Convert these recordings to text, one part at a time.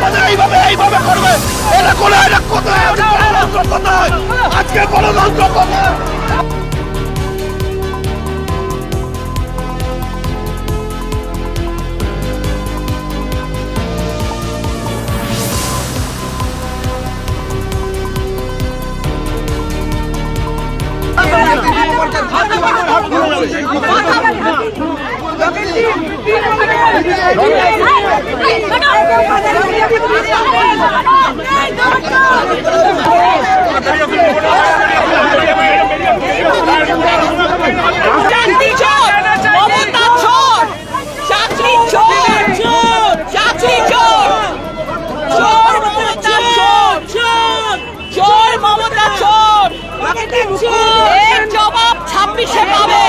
আমাদের এইভাবে করবে। এটা কোথায় আজকে গণতন্ত্র কোথায়? জবাব 26-এ পাবে,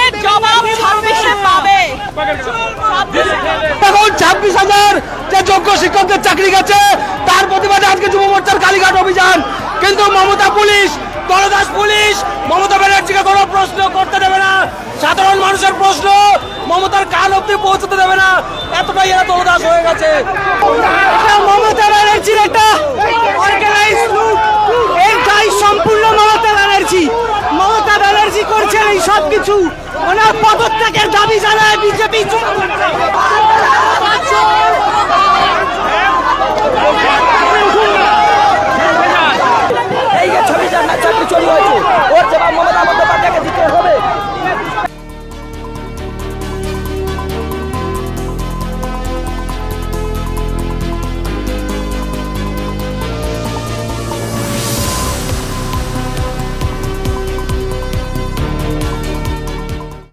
এর জবাব 26-এ পাবে। এখন 26,000 যে যোগ্য শিক্ষকদের চাকরি গেছে তার প্রতিবাদে আজকে যুব মোর্চার কালীঘাট অভিযান। কিন্তু মমতা পুলিশ, দলদাস পুলিশ মমতা ব্যানার্জিকে কোনো প্রশ্ন করতে দেবে না। সাধারণ মানুষের প্রশ্ন মমতার কান অব্দি পৌঁছতে দেবে না, এতটাই এরা দলদাস হয়ে গেছে। মমতা ব্যানার্জির একটা অর্গানাইজ লুট, এই দায় সম্পূর্ণ মমতা ব্যানার্জি। মমতা ব্যানার্জি করছেন এই সব কিছু। ওনার পদত্যাগের দাবি জানায় বিজেপি।